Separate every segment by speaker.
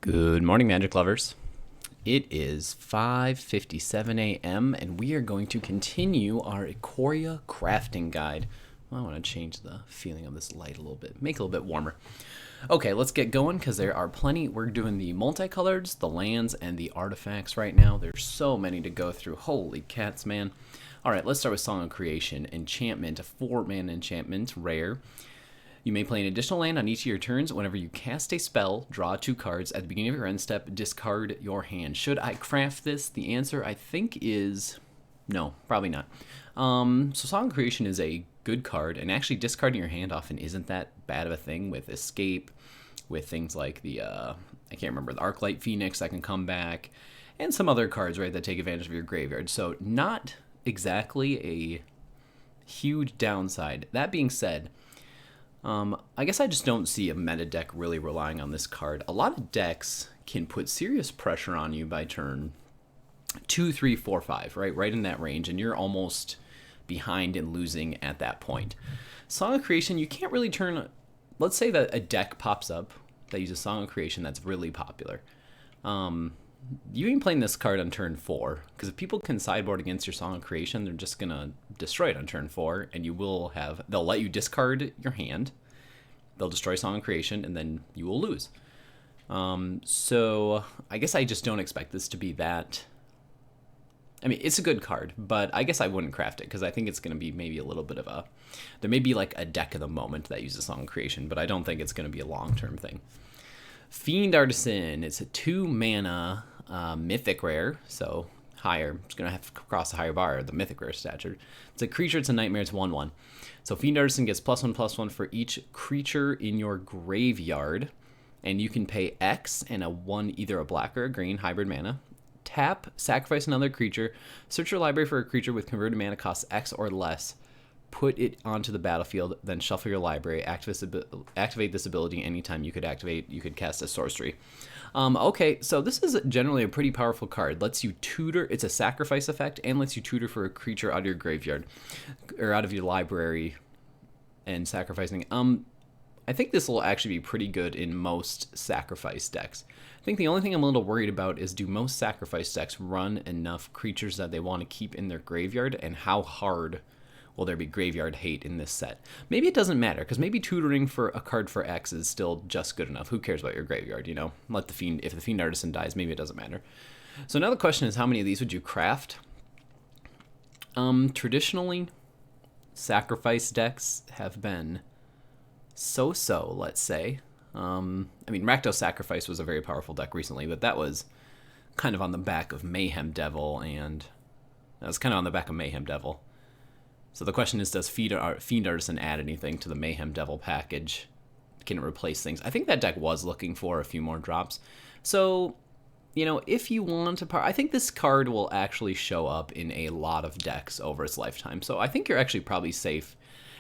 Speaker 1: Good morning, Magic lovers. It is 5:57 a.m. and we are going to continue our Ikoria crafting guide. Well, I want to change the feeling of this light a little bit, make it a little bit warmer. Okay, let's get going because there are plenty. We're doing the multicolors, the lands, and the artifacts right now. There's so many to go through. Holy cats, man. All right, let's start with Song of Creation. Enchantment, a 4-mana enchantment, rare. You may play an additional land on each of your turns. Whenever you cast a spell, draw 2 cards. At the beginning of your end step, discard your hand. Should I craft this? The answer, I think, is no, probably not. So Song of Creation is a good card, and actually discarding your hand often isn't that bad of a thing with Escape, with things like the, I can't remember, the Arclight Phoenix that can come back, and some other cards, right, that take advantage of your graveyard. So not exactly a huge downside. That being said, I guess I just don't see a meta deck really relying on this card. A lot of decks can put serious pressure on you by turn 2, 3, 4, 5, right in that range, and you're almost behind and losing at that point. Song of Creation, you can't really turn. Let's say that a deck pops up that uses Song of Creation that's really popular. You ain't playing this card on turn 4, because if people can sideboard against your Song of Creation, they're just gonna destroy it on turn 4, and they'll let you discard your hand, they'll destroy Song of Creation, and then you will lose. So I guess I just don't expect this to be that. I mean, it's a good card, but I guess I wouldn't craft it, because I think it's going to be maybe a little bit of there may be like a deck of the moment that uses Song of Creation, but I don't think it's going to be a long-term thing. Fiend Artisan, it's a 2-mana mythic rare, so higher. It's going to have to cross a higher bar, the mythic rare stature. It's a creature, it's a nightmare, it's 1/1. So Fiend Artisan gets +1/+1 for each creature in your graveyard, and you can pay X and either a black or a green hybrid mana. Tap, sacrifice another creature, search your library for a creature with converted mana cost X or less, put it onto the battlefield, then shuffle your library, activate this ability anytime you could cast a sorcery. Okay, so this is generally a pretty powerful card. Lets you tutor, it's a sacrifice effect, and lets you tutor for a creature out of your graveyard, or out of your library, and sacrificing. I think this will actually be pretty good in most sacrifice decks. I think the only thing I'm a little worried about is, do most sacrifice decks run enough creatures that they want to keep in their graveyard, and how hard will there be graveyard hate in this set? Maybe it doesn't matter, because maybe tutoring for a card for X is still just good enough. Who cares about your graveyard, you know? If the Fiend Artisan dies, maybe it doesn't matter. So now the question is, how many of these would you craft? Traditionally, sacrifice decks have been so-so, let's say. I mean, Rakdos Sacrifice was a very powerful deck recently, but that was kind of on the back of Mayhem Devil, So the question is, does Fiend Artisan add anything to the Mayhem Devil package? Can it replace things? I think that deck was looking for a few more drops. So, if you want to... I think this card will actually show up in a lot of decks over its lifetime. So I think you're actually probably safe.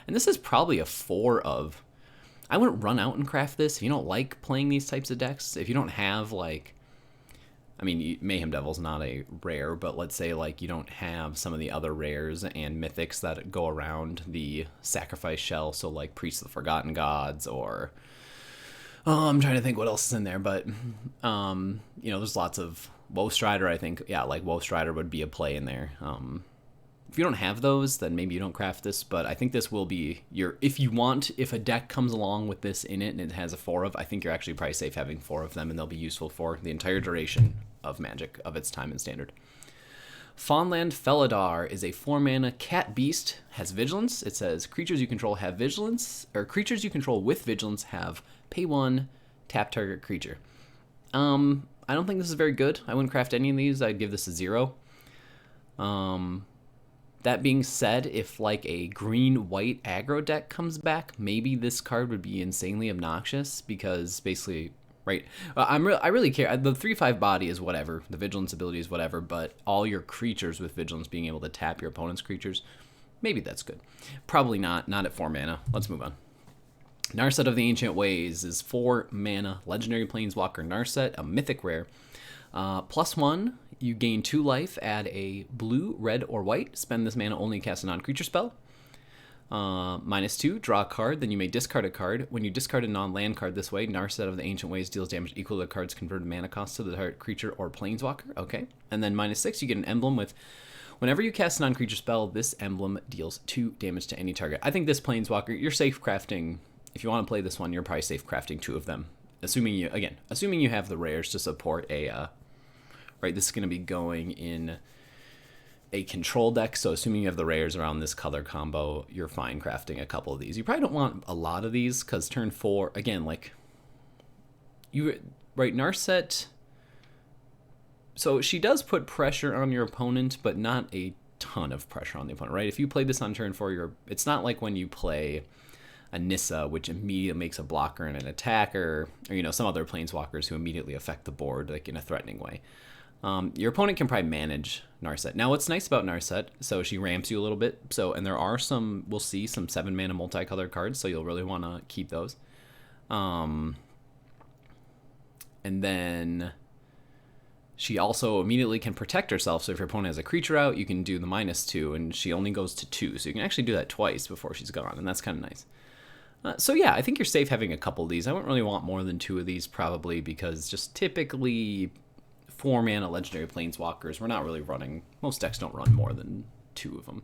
Speaker 1: And this is probably a 4 of... I wouldn't run out and craft this if you don't like playing these types of decks. If you don't have, Mayhem Devil's not a rare, but let's say, you don't have some of the other rares and mythics that go around the sacrifice shell, so, Priest of the Forgotten Gods, or... I'm trying to think what else is in there, but, there's lots of... Woe Strider, I think. Yeah, Woe Strider would be a play in there. If you don't have those, then maybe you don't craft this, but I think this will be if a deck comes along with this in it and it has a 4 of, I think you're actually probably safe having 4 of them, and they'll be useful for the entire duration of Magic, of its time in Standard. Fawnland Felidar is a 4-mana cat beast, has vigilance. It says creatures you control have vigilance, or creatures you control with vigilance have pay 1, tap target creature. I don't think this is very good. I wouldn't craft any of these. I'd give this a 0. That being said, if a green-white aggro deck comes back, maybe this card would be insanely obnoxious, because basically, right, I really care. The 3/5 body is whatever, the vigilance ability is whatever, but all your creatures with vigilance being able to tap your opponent's creatures, maybe that's good. Probably not at 4 mana. Let's move on. Narset of the Ancient Ways is 4 mana legendary planeswalker Narset, a mythic rare. +1, you gain 2 life, add a blue, red, or white. Spend this mana only to cast a non-creature spell. -2, draw a card, then you may discard a card. When you discard a non-land card this way, Narset of the Ancient Ways deals damage equal to the card's converted mana cost to the target creature or planeswalker. Okay. And then -6, you get an emblem with, whenever you cast a non-creature spell, this emblem deals 2 damage to any target. I think this planeswalker, you're safe crafting. If you want to play this one, you're probably safe crafting 2 of them. Assuming you have the rares to support a, right, this is going to be going in a control deck, so assuming you have the rares around this color combo, you're fine crafting a couple of these. You probably don't want a lot of these, because turn 4, again, like, right, Narset, so she does put pressure on your opponent, but not a ton of pressure on the opponent, right? If you play this on turn 4, it's not like when you play a Nissa, which immediately makes a blocker and an attacker, or, some other planeswalkers who immediately affect the board, like, in a threatening way. Your opponent can probably manage Narset. Now, what's nice about Narset, so she ramps you a little bit, and there are we'll see some 7-mana multicolored cards, so you'll really want to keep those. And then she also immediately can protect herself, so if your opponent has a creature out, you can do the -2, and she only goes to 2, so you can actually do that twice before she's gone, and that's kind of nice. So yeah, I think you're safe having a couple of these. I wouldn't really want more than 2 of these, probably, because just typically 4-mana legendary planeswalkers, we're not really running, most decks don't run more than 2 of them.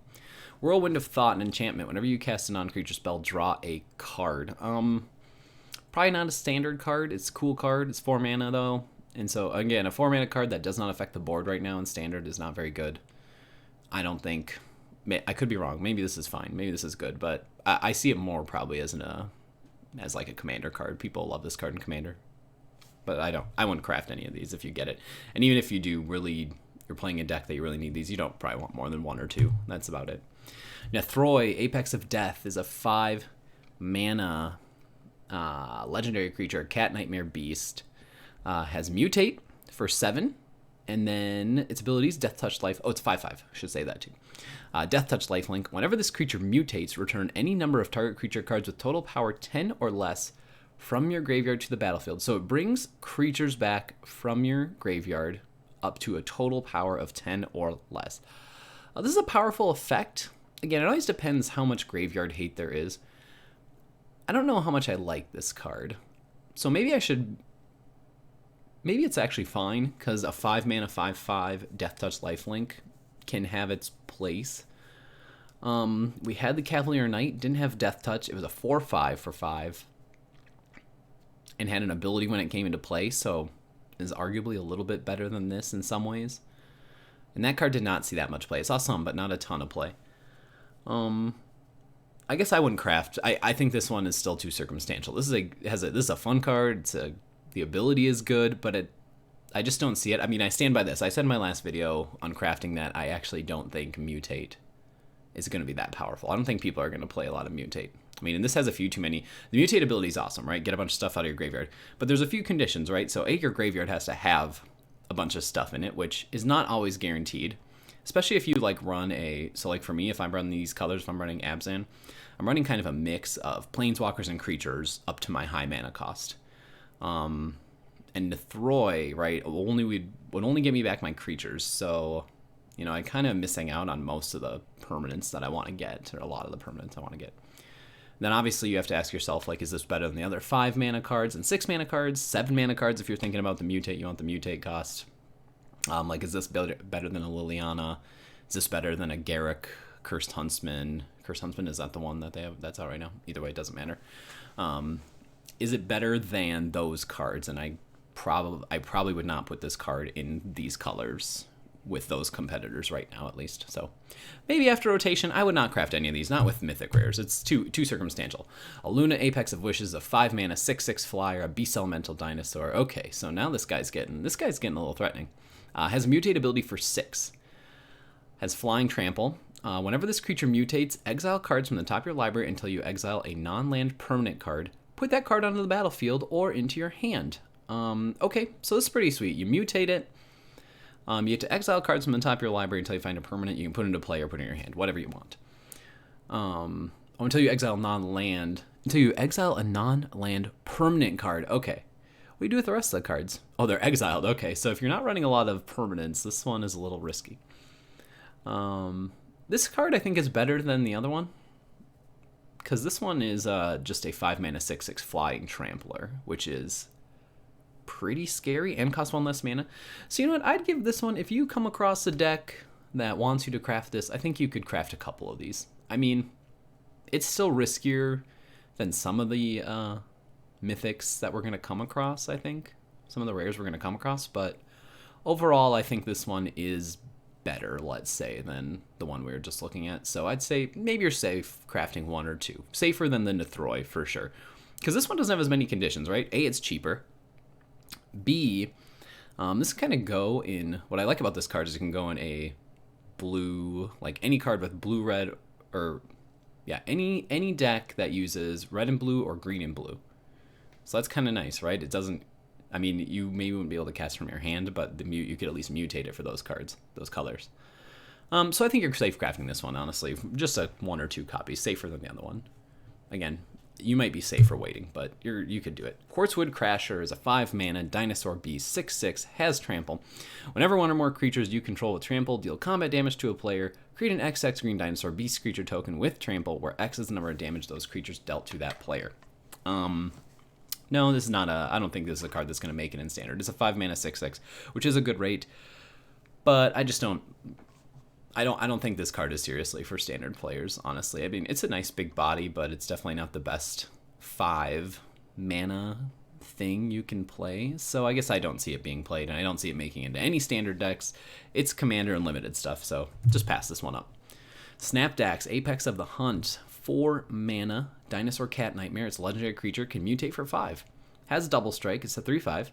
Speaker 1: Whirlwind of Thought and Enchantment. Whenever you cast a non-creature spell, draw a card. Probably not a standard card. It's a cool card. It's 4 mana though. And so again, a 4-mana card that does not affect the board right now in standard is not very good. I don't think, I could be wrong. Maybe this is fine. Maybe this is good, but I see it more probably as like a commander card. People love this card in commander. But I wouldn't craft any of these if you get it. And even if you do you're playing a deck that you really need these, you don't probably want more than 1 or 2. That's about it. Now, Throi, Apex of Death, is a 5-mana legendary creature, Cat Nightmare Beast. Has Mutate for 7. And then its abilities, Death Touch Life. Oh, it's 5/5. I should say that too. Death Touch Lifelink. Whenever this creature mutates, return any number of target creature cards with total power 10 or less from your graveyard to the battlefield. So it brings creatures back from your graveyard up to a total power of 10 or less. This is a powerful effect. Again, it always depends how much graveyard hate there is. I don't know how much I like this card. So maybe it's actually fine, because a 5-mana 5/5 Death Touch Lifelink can have its place. We had the Cavalier Knight, didn't have Death Touch. It was a 4/5 for 5. And had an ability when it came into play, so is arguably a little bit better than this in some ways. And that card did not see that much play. It saw some, but not a ton of play. I guess I wouldn't craft. I think this one is still too circumstantial. This is a fun card. The ability is good, but I just don't see it. I mean, I stand by this. I said in my last video on crafting that I actually don't think Mutate is going to be that powerful. I don't think people are going to play a lot of Mutate. I mean, and this has a few too many. The Mutate ability is awesome, right? Get a bunch of stuff out of your graveyard. But there's a few conditions, right? So your graveyard has to have a bunch of stuff in it, which is not always guaranteed. Especially if you run so for me, if I'm running these colors, if I'm running Abzan, I'm running kind of a mix of planeswalkers and creatures up to my high mana cost. And the Throi, right, would only give me back my creatures. So, I kind of missing out on most of the permanents that I want to get, or a lot of the permanents I want to get. Then obviously you have to ask yourself, is this better than the other 5-mana cards and 6-mana cards, 7-mana cards if you're thinking about the Mutate, you want the Mutate cost. Is this better than a Liliana? Is this better than a Garruk, Cursed Huntsman? Cursed Huntsman, is that the one that they have? That's out right now. Either way, it doesn't matter. Is it better than those cards? And I probably would not put this card in these colors with those competitors right now, at least. So maybe after rotation, I would not craft any of these, not with mythic rares. It's too circumstantial. A Luna, Apex of Wishes, a 5-mana 6/6 flyer, a Beast Elemental Dinosaur. Okay, so now this guy's getting a little threatening. Has a Mutate ability for 6. Has Flying Trample. Whenever this creature mutates, exile cards from the top of your library until you exile a non-land permanent card. Put that card onto the battlefield or into your hand. Okay, so this is pretty sweet. You mutate it. You get to exile cards from the top of your library until you find a permanent. You can put it into play or put it in your hand, whatever you want. Until you exile until you exile a non-land permanent card. Okay. What do you do with the rest of the cards? Oh, they're exiled. Okay, so if you're not running a lot of permanents, this one is a little risky. This card I think is better than the other one. because this one is just a 5-mana 6/6 flying trampler, which is pretty scary and costs 1 less mana. So you know what? I'd give this one, if you come across a deck that wants you to craft this, I think you could craft a couple of these. I mean, it's still riskier than some of the mythics that we're going to come across, I think. Some of the rares we're going to come across, but overall, I think this one is better, let's say, than the one we were just looking at. So I'd say maybe you're safe crafting 1 or 2. Safer than the Nethroi, for sure. Because this one doesn't have as many conditions, right? A, it's cheaper. B, this can kind of go in... What I like about this card is it can go in a blue... Like, any card with blue, red, or... Yeah, any deck that uses red and blue or green and blue. So that's kind of nice, right? It doesn't... I mean, you maybe wouldn't be able to cast from your hand, but you could at least mutate it for those cards, those colors. So I think you're safe crafting this one, honestly. Just a 1 or 2 copies, safer than the other one. Again, you might be safer waiting, but you could do it. Quartzwood Crasher is a 5-mana dinosaur beast, 6/6, has trample. Whenever 1 or more creatures you control with trample deal combat damage to a player, create an XX green dinosaur beast creature token with trample, where X is the number of damage those creatures dealt to that player. No, this is not I don't think this is a card that's going to make it in standard. It's a 5-mana 6/6, which is a good rate, but I just don't. I don't think this card is seriously for standard players, honestly. I mean, it's a nice big body, but it's definitely not the best 5-mana thing you can play. So I guess I don't see it being played, and I don't see it making it into any standard decks. It's commander and limited stuff, so just pass this one up. Snapdax, Apex of the Hunt, 4-mana dinosaur cat nightmare. It's a legendary creature, can mutate for 5. Has double strike, it's a 3/5.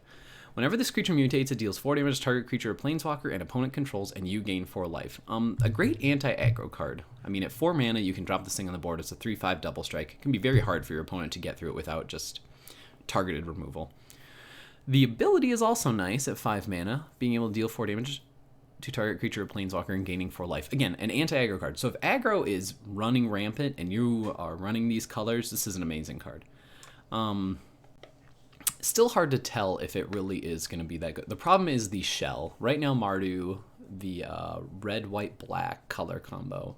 Speaker 1: Whenever this creature mutates, it deals 4 damage to target creature or planeswalker and opponent controls, and you gain 4 life. A great anti-aggro card. I mean, at 4 mana, you can drop this thing on the board. It's a 3/5 double strike. It can be very hard for your opponent to get through it without just targeted removal. The ability is also nice at 5 mana, being able to deal 4 damage to target creature or planeswalker and gaining 4 life. Again, an anti-aggro card. So if aggro is running rampant and you are running these colors, this is an amazing card. Still hard to tell if it really is going to be that good. The problem is the shell. Right now, Mardu, the red, white, black color combo,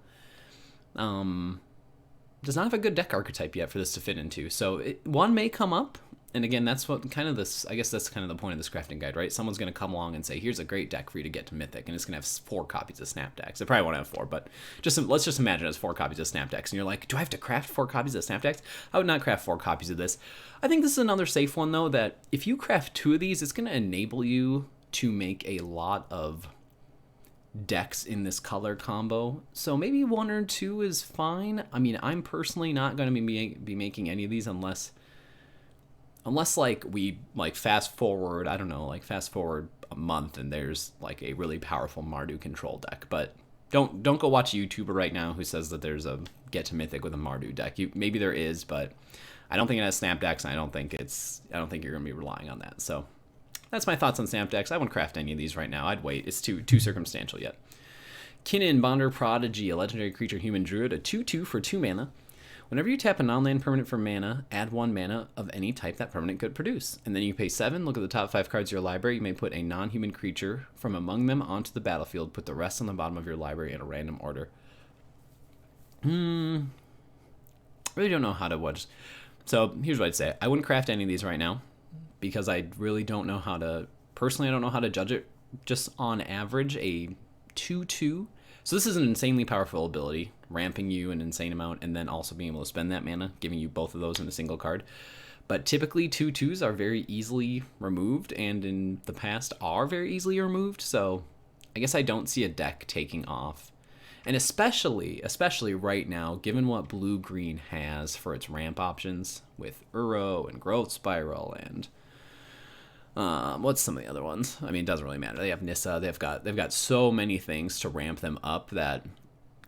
Speaker 1: does not have a good deck archetype yet for this to fit into. So one may come up, and again, that's what kind of this. I guess that's kind of the point of this crafting guide, right? Someone's going to come along and say, "Here's a great deck for you to get to Mythic," and it's going to have 4 copies of Snapdax. It probably won't have 4, but let's just imagine it's 4 copies of Snapdax, and you're like, "Do I have to craft 4 copies of Snapdax?" I would not craft 4 copies of this. I think this is another safe one though. That if you craft 2 of these, it's going to enable you to make a lot of decks in this color combo. So maybe 1 or 2 is fine. I mean, I'm personally not going to be making any of these unless like we like fast forward a month and there's like a really powerful Mardu control deck. But don't go watch a YouTuber right now who says that there's a get to Mythic with a Mardu deck. Maybe there is, but I don't think it has Snapdax, and I don't think you're going to be relying on that. So that's my thoughts on Snapdax. I wouldn't craft any of these right now. I'd wait. It's too circumstantial yet. Kinyon Prodigy, a legendary creature human druid, a 2/2 for 2 mana. Whenever you tap a non-land permanent for mana, add 1 mana of any type that permanent could produce. And then you pay 7, look at the top 5 cards of your library. You may put a non-human creature from among them onto the battlefield. Put the rest on the bottom of your library in a random order. Really don't know how to watch. So here's what I'd say. I wouldn't craft any of these right now because I really don't know how to... Personally, I don't know how to judge it. Just on average, a 2/2. So this is an insanely powerful ability, ramping you an insane amount, and then also being able to spend that mana, giving you both of those in a single card. But typically 2/2s are very easily removed, and in the past are very easily removed, so I guess I don't see a deck taking off. And especially right now, given what blue-green has for its ramp options, with Uro and Growth Spiral and... what's some of the other ones? I mean, it doesn't really matter. They have Nissa. They've got so many things to ramp them up that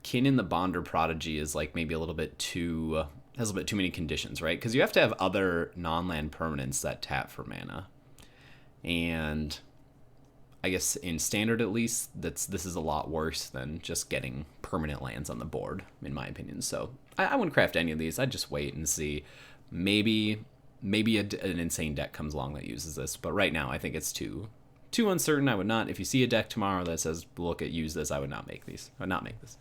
Speaker 1: Kinyon Prodigy is like maybe a little bit too has a little bit too many conditions, right? Because you have to have other non-land permanents that tap for mana, and I guess in standard at least, this is a lot worse than just getting permanent lands on the board, in my opinion. So I wouldn't craft any of these. I'd just wait and see. Maybe an insane deck comes along that uses this, but right now I think it's too uncertain. I would not. If you see a deck tomorrow that says use this, I would not make these. I would not make this.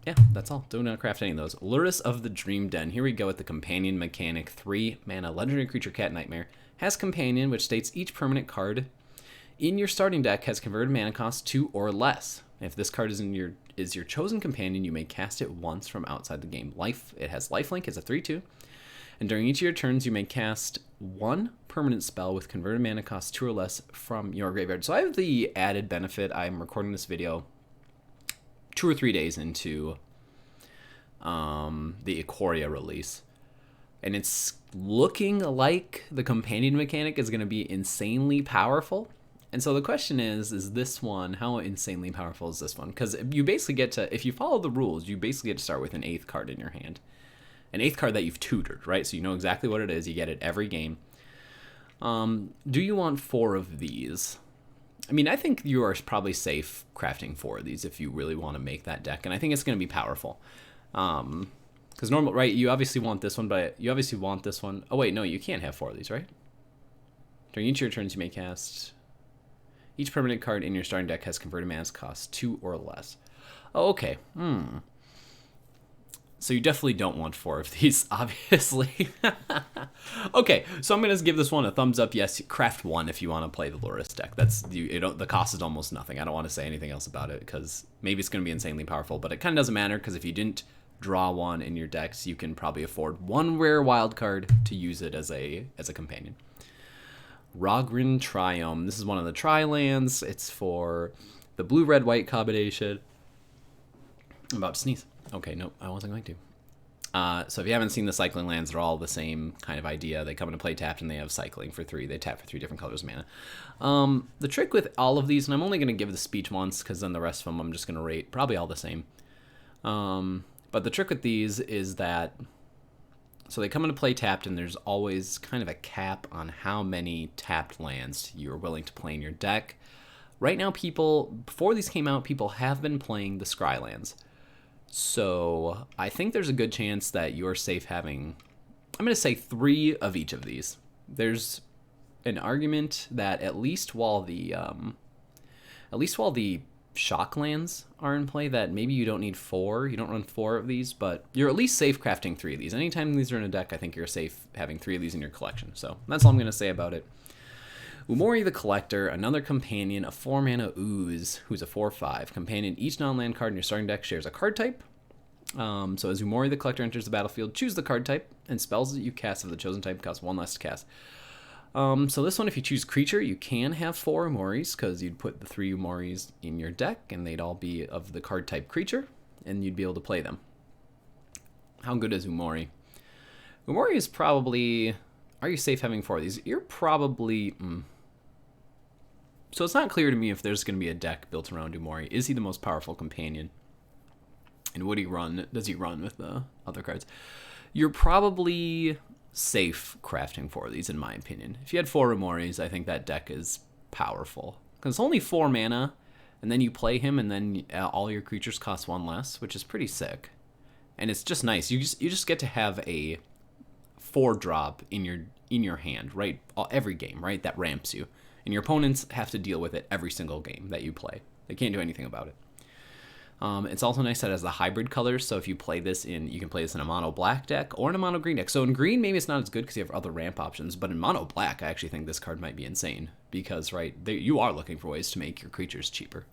Speaker 1: yeah, that's all. Do not craft any of those. Luris of the Dream Den. Here we go with the Companion mechanic. 3 mana. Legendary creature Cat Nightmare. Has Companion, which states each permanent card in your starting deck has converted mana cost 2 or less. If this card is your chosen companion, you may cast it once from outside the game. It has lifelink, it's a 3/2. And during each of your turns, you may cast 1 permanent spell with converted mana cost 2 or less from your graveyard. So I have the added benefit. I'm recording this video 2 or 3 days into the Ikoria release. And it's looking like the companion mechanic is going to be insanely powerful. And so the question is this one, how insanely powerful is this one? Because you basically get to, if you follow the rules, you basically get to start with an 8th card in your hand. An 8th card that you've tutored, right? So you know exactly what it is. You get it every game. Do you want 4 of these? I mean, I think you are probably safe crafting 4 of these if you really want to make that deck. And I think it's going to be powerful. Because normal, right? You obviously want this one, but you obviously want this one. Oh, wait, no, you can't have 4 of these, right? During each of your turns, you may cast... Each permanent card in your starting deck has converted mana cost 2 or less. Oh, okay. So you definitely don't want 4 of these, obviously. Okay, so I'm going to give this one a thumbs up. Yes, craft 1 if you want to play the Luris deck. The cost is almost nothing. I don't want to say anything else about it because maybe it's going to be insanely powerful, but it kind of doesn't matter because if you didn't draw 1 in your decks, you can probably afford 1 rare wild card to use it as a companion. Rogrin Triome. This is one of the tri-lands. It's for the blue-red-white combination. I'm about to sneeze. Okay, nope, I wasn't going to. So if you haven't seen the cycling lands, they're all the same kind of idea. They come into play tapped, and they have cycling for 3. They tap for 3 different colors of mana. The trick with all of these, and I'm only going to give the speech once, because then the rest of them I'm just going to rate probably all the same. But the trick with these is that... So they come into play tapped, and there's always kind of a cap on how many tapped lands you're willing to play in your deck. Right now, before these came out, people have been playing the Scry lands. So I think there's a good chance that you're safe having, I'm going to say 3 of each of these. There's an argument that at least while the shock lands are in play, that maybe you don't need 4. You don't run 4 of these, but you're at least safe crafting 3 of these. Anytime these are in a deck, I think you're safe having 3 of these in your collection. So that's all I'm going to say about it. Mauri the Collector, another companion, a 4-mana ooze, who's a 4/5. Companion, each non-land card in your starting deck shares a card type. So as Mauri the Collector enters the battlefield, choose the card type, and spells that you cast of the chosen type cost 1 less to cast. So this one, if you choose creature, you can have 4 Umauris, because you'd put the 3 Umauris in your deck, and they'd all be of the card type creature, and you'd be able to play them. How good is Umauri? Umauri is probably... Are you safe having 4 of these? You're probably... So it's not clear to me if there's going to be a deck built around Umauri. Is he the most powerful companion? And does he run with the other cards? You're probably safe crafting 4 of these, in my opinion. If you had 4 Umauris, I think that deck is powerful. Because it's only 4 mana, and then you play him, and then all your creatures cost 1 less, which is pretty sick. And it's just nice. You just get to have a 4-drop in your hand, right? Every game, right? That ramps you. And your opponents have to deal with it every single game that you play. They can't do anything about it. It's also nice that it has the hybrid colors, so if you play this you can play this in a mono black deck or in a mono green deck. So in green, maybe it's not as good because you have other ramp options, but in mono black, I actually think this card might be insane because, right, you are looking for ways to make your creatures cheaper.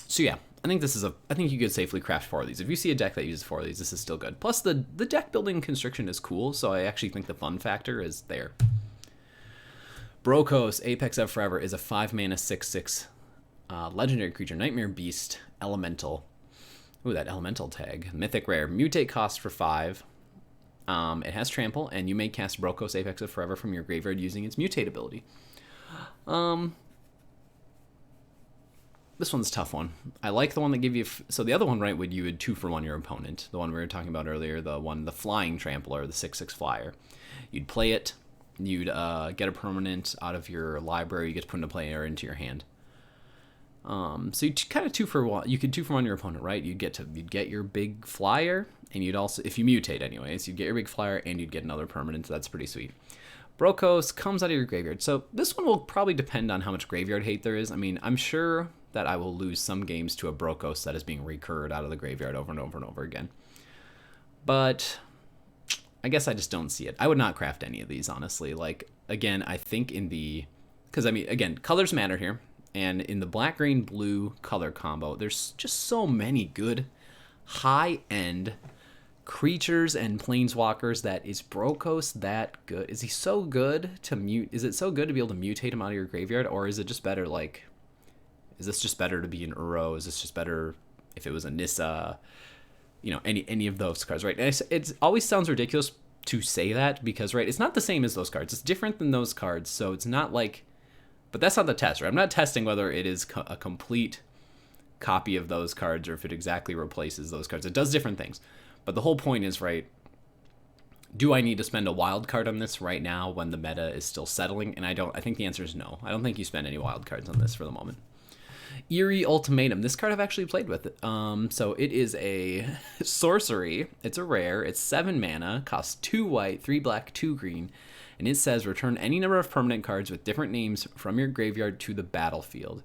Speaker 1: So yeah, I think you could safely craft 4 of these. If you see a deck that uses 4 of these, this is still good. Plus, the deck building constriction is cool, so I actually think the fun factor is there. Brokos, Apex of Forever, is a 5-mana 6/6 legendary creature, Nightmare Beast, Elemental. Ooh, that Elemental tag. Mythic Rare. Mutate cost for 5. It has Trample, and you may cast Brokos, Apex of Forever from your graveyard using its Mutate ability. This one's a tough one. I like the one that give you... So the other one, right, you would 2-for-1 your opponent. The one we were talking about earlier, the Flying Trampler, the 6/6 flyer. You'd play it. You'd get a permanent out of your library. You get to put into play or into your hand. So you kind of 2-for-1. You could 2-for-1 your opponent, right? You'd get your big flyer, and you'd also, if you mutate anyways, you'd get your big flyer and you'd get another permanent. So that's pretty sweet. Brokos comes out of your graveyard. So this one will probably depend on how much graveyard hate there is. I mean, I'm sure that I will lose some games to a Brokos that is being recurred out of the graveyard over and over and over again. But I guess I just don't see it. I would not craft any of these, honestly. Like, again, I think in the... Because, I mean, again, colors matter here. And in the black, green, blue color combo, there's just so many good high-end creatures and planeswalkers that is Brokos that good? Is he so good to mute? Is it so good to be able to mutate him out of your graveyard? Or is it just better, like... Is this just better to be an Uro? Is this just better if it was a Nissa? You know, any of those cards, right? And it always sounds ridiculous to say that because, right, it's not the same as those cards. It's different than those cards, so it's not like... But that's not the test, right? I'm not testing whether it is a complete copy of those cards or if it exactly replaces those cards. It does different things. But the whole point is, right, do I need to spend a wild card on this right now when the meta is still settling? And I think the answer is no. I don't think you spend any wild cards on this for the moment. Yury Ultimatum. This card I've actually played with. So it is a sorcery. It's a rare. It's 7 mana, costs 2 white, 3 black, 2 green. And it says return any number of permanent cards with different names from your graveyard to the battlefield.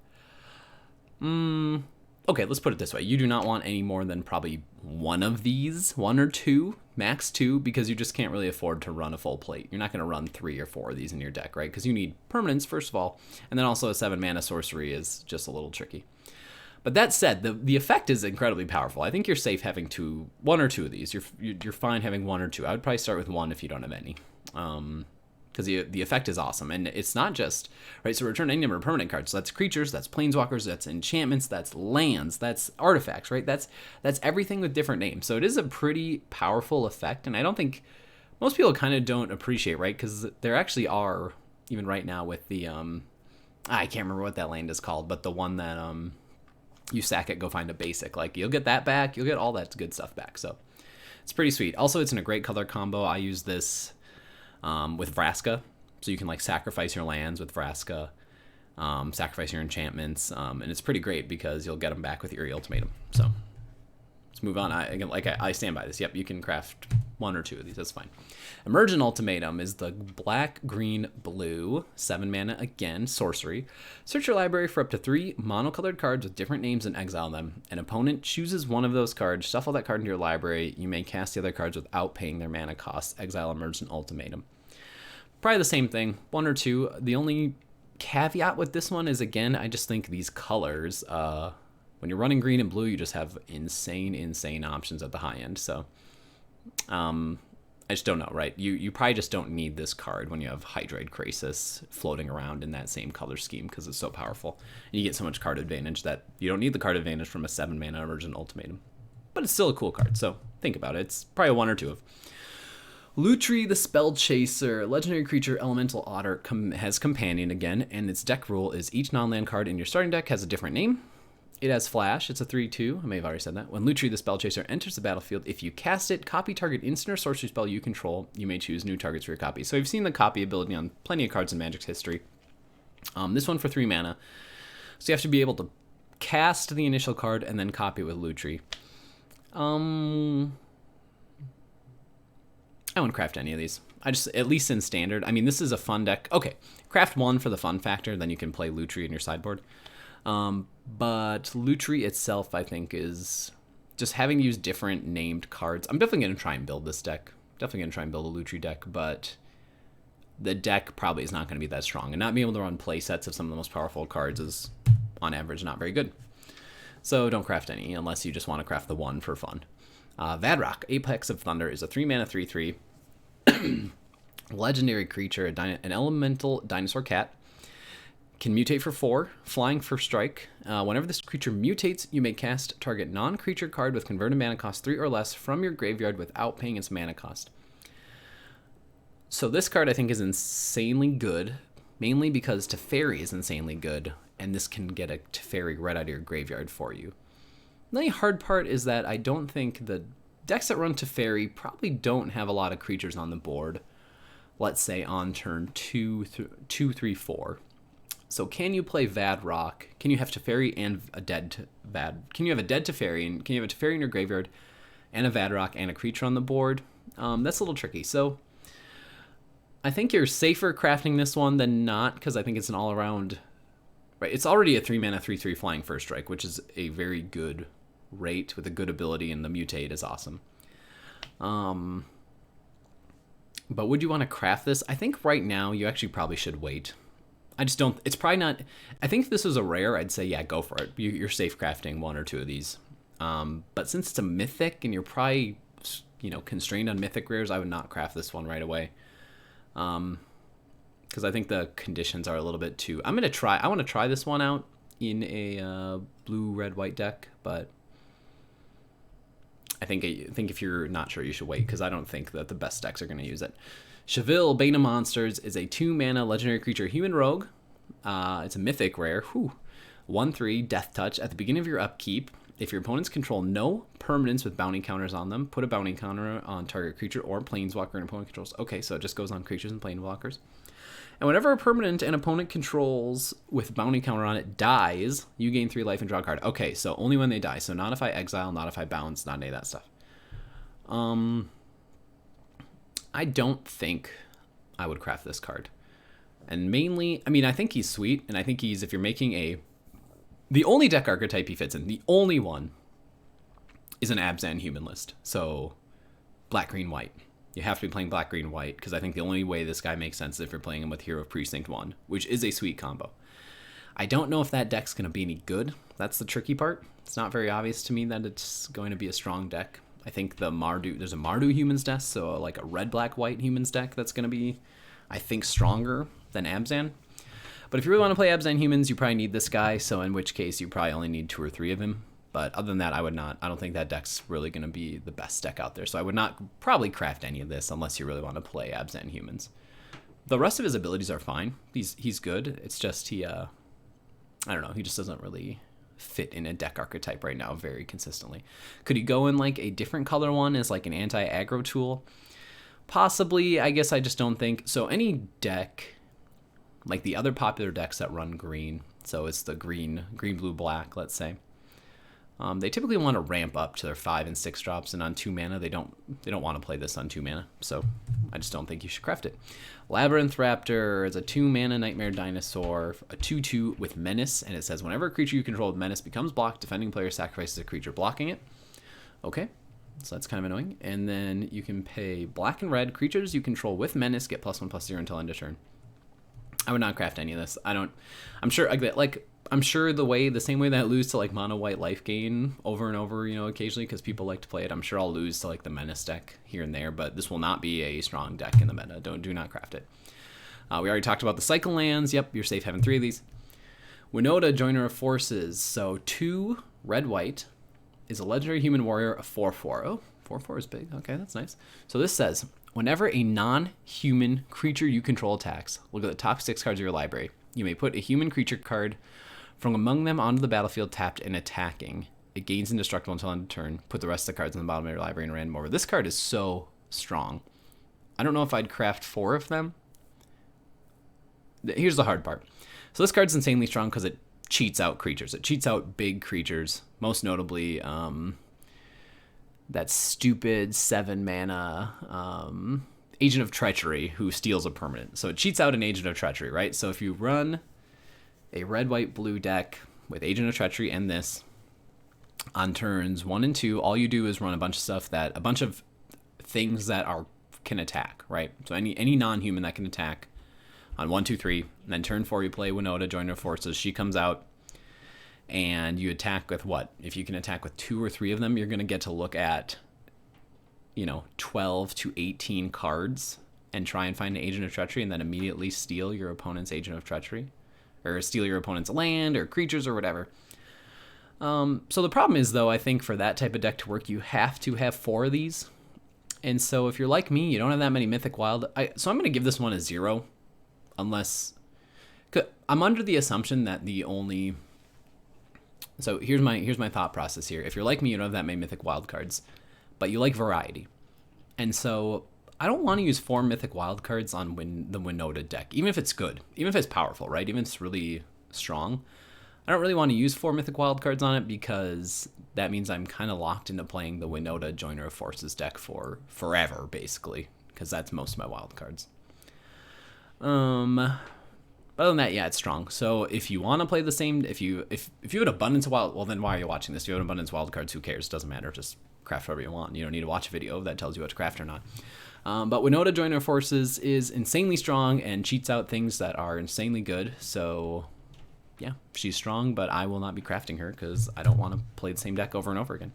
Speaker 1: Okay, let's put it this way. You do not want any more than probably one of these, 1 or 2, max 2, because you just can't really afford to run a full plate. You're not going to run 3 or 4 of these in your deck, right? Because you need permanents, first of all, and then also a 7 mana sorcery is just a little tricky. But that said, the effect is incredibly powerful. I think you're safe having 1 or 2 of these. You're fine having 1 or 2. I would probably start with 1 if you don't have any. Because the effect is awesome. And it's not just, right, so return any number of permanent cards. So that's creatures, that's planeswalkers, that's enchantments, that's lands, that's artifacts, right? That's everything with different names. So it is a pretty powerful effect, and I don't think, most people kind of don't appreciate, right? Because there actually are, even right now with the, I can't remember what that land is called, but the one that you sack it, go find a basic. Like, you'll get that back, you'll get all that good stuff back. So it's pretty sweet. Also, it's in a great color combo. I use this... with Vraska, so you can like sacrifice your lands with Vraska, sacrifice your enchantments, and it's pretty great because you'll get them back with Yury Ultimatum. So let's move on. I stand by this. Yep, you can craft 1 or 2 of these. That's fine. Emergent Ultimatum is the black, green, blue, 7 mana, again, sorcery. Search your library for up to 3 monocolored cards with different names and exile them. An opponent chooses one of those cards, shuffle that card into your library. You may cast the other cards without paying their mana costs. Exile Emergent Ultimatum. Probably the same thing, 1 or 2. The only caveat with this one is, again, I just think these colors, when you're running green and blue, you just have insane options at the high end. So, I just don't know, right? You probably just don't need this card when you have Hydroid Krasis floating around in that same color scheme because it's so powerful. And you get so much card advantage that you don't need the card advantage from a 7 mana Emergent Ultimatum. But it's still a cool card, so think about it. It's probably 1 or 2 of. Lutri the Spell Chaser, legendary creature, elemental otter, has Companion again, and its deck rule is each non-land card in your starting deck has a different name. It has Flash. It's a 3/2. I may have already said that. When Lutri the Spell Chaser enters the battlefield, if you cast it, copy target instant or sorcery spell you control. You may choose new targets for your copy. So you've seen the copy ability on plenty of cards in Magic's history. This one for 3 mana. So you have to be able to cast the initial card and then copy it with Lutri. I wouldn't craft any of these. I just, at least in standard. I mean, this is a fun deck. Okay, craft 1 for the fun factor, then you can play Lutri in your sideboard. But Lutri itself, I think, is just having to use different named cards. I'm definitely going to try and build this deck. Definitely going to try and build a Lutri deck, but the deck probably is not going to be that strong. And not being able to run play sets of some of the most powerful cards is, on average, not very good. So don't craft any unless you just want to craft the 1 for fun. Vadrock, Apex of Thunder, is a 3 mana 3/3. Legendary creature, an elemental dinosaur cat. Can mutate for 4, flying for strike. Whenever this creature mutates, you may cast target non-creature card with converted mana cost 3 or less from your graveyard without paying its mana cost. So this card I think is insanely good, mainly because Teferi is insanely good, and this can get a Teferi right out of your graveyard for you. The only hard part is that I don't think the decks that run Teferi probably don't have a lot of creatures on the board, let's say on turn 2, 3, 4. So can you play Vadrock? Can you have Teferi and a dead Can you have a dead Teferi, and can you have a Teferi in your graveyard and a Vadrock and a creature on the board? That's a little tricky. So I think you're safer crafting this one than not, because I think it's an all-around Right, it's already a 3-mana 3/3 flying first strike, which is a very good rate with a good ability, and the mutate is awesome. But would you want to craft this? I think right now you actually probably should wait. I just don't. It's probably not. I think if this was a rare, I'd say yeah, go for it. You're safe crafting 1 or 2 of these. But since it's a mythic and you're probably constrained on mythic rares, I would not craft this one right away. Because I think the conditions are a little bit too. I want to try this one out in a blue, red, white deck, but I think if you're not sure, you should wait, because I don't think that the best decks are going to use it. Saville, Bane of Monsters, is a 2-mana legendary creature, human rogue. It's a mythic rare. 1/3, Death Touch. At the beginning of your upkeep, if your opponents control no permanents with bounty counters on them, put a bounty counter on target creature or planeswalker an opponent controls. Okay, so it just goes on creatures and planeswalkers. And whenever a permanent an opponent controls with bounty counter on it dies, you gain 3 life and draw a card. Okay, so only when they die. So not if I exile, not if I bounce, not any of that stuff. I don't think I would craft this card. And mainly, I mean, I think he's sweet, and I think he's, if you're making the only deck archetype he fits in, the only one, is an Abzan human list. So black, green, white. You have to be playing black, green, white, because I think the only way this guy makes sense is if you're playing him with Hero of Precinct 1, which is a sweet combo. I don't know if that deck's going to be any good. That's the tricky part. It's not very obvious to me that it's going to be a strong deck. I think there's a Mardu humans deck, so like a red, black, white humans deck that's going to be, I think, stronger than Abzan. But if you really want to play Abzan humans, you probably need this guy, so in which case you probably only need 2 or 3 of him. But other than that, I don't think that deck's really going to be the best deck out there. So I would not probably craft any of this unless you really want to play Abzan humans. The rest of his abilities are fine. He's good. It's just I don't know, he just doesn't really fit in a deck archetype right now very consistently. Could he go in like a different color one as like an anti-aggro tool? Possibly. I guess I just don't think. So any deck, like the other popular decks that run green, so it's the green, blue, black, let's say. They typically want to ramp up to their 5 and 6 drops, and on 2 mana, they don't want to play this on 2 mana. So I just don't think you should craft it. Labyrinth Raptor is a 2-mana Nightmare Dinosaur, a 2/2 with Menace, and it says whenever a creature you control with Menace becomes blocked, defending player sacrifices a creature blocking it. Okay, so that's kind of annoying. And then you can pay black and red creatures you control with Menace get +1/+0 until end of turn. I would not craft any of this. I'm sure the same way that I lose to like mono white life gain over and over, occasionally because people like to play it. I'm sure I'll lose to like the Menace deck here and there, but this will not be a strong deck in the meta. Do not craft it. We already talked about the cycle lands. Yep, you're safe having 3 of these. Winota, Joiner of Forces. So 2 red white is a legendary human warrior of 4/4. Oh, 4/4 is big. Okay, that's nice. So this says, whenever a non-human creature you control attacks, look at the top 6 cards of your library. You may put a human creature card from among them onto the battlefield tapped and attacking. It gains indestructible until end of turn. Put the rest of the cards on the bottom of your library in random order. This card is so strong. I don't know if I'd craft 4 of them. Here's the hard part. So this card's insanely strong because it cheats out creatures. It cheats out big creatures. Most notably, that stupid 7-mana Agent of Treachery who steals a permanent. So it cheats out an Agent of Treachery, right? So if you run a red, white, blue deck with Agent of Treachery and this on turns 1 and 2, all you do is run a bunch of things that can attack, right? So any non-human that can attack on 1, 2, 3, and then turn 4 you play Winota, Joiner of Forces. She comes out, and you attack with what? If you can attack with 2 or 3 of them, you're going to get to look at 12 to 18 cards and try and find an Agent of Treachery, and then immediately steal your opponent's Agent of Treachery, or steal your opponent's land or creatures or whatever. So the problem is, though, I think for that type of deck to work, you have to have 4 of these. And so if you're like me, you don't have that many Mythic Wild. So I'm going to give this one a 0, unless I'm under the assumption that the only. So here's my thought process here. If you're like me, you don't have that many Mythic Wild cards, but you like variety, and so I don't want to use 4 Mythic Wild cards on the Winota deck, even if it's good, even if it's powerful, right? Even if it's really strong. I don't really want to use 4 Mythic Wild cards on it because that means I'm kind of locked into playing the Winota Joiner of Forces deck for forever, basically, because that's most of my wild cards. But other than that, yeah, it's strong. So if you want to play the same, if you have an abundance of wild, well, then why are you watching this? If you have an abundance of wild cards, who cares? Doesn't matter. Just craft whatever you want. You don't need to watch a video that tells you what to craft or not. But Winota joining our forces is insanely strong and cheats out things that are insanely good. So yeah, she's strong, but I will not be crafting her because I don't want to play the same deck over and over again.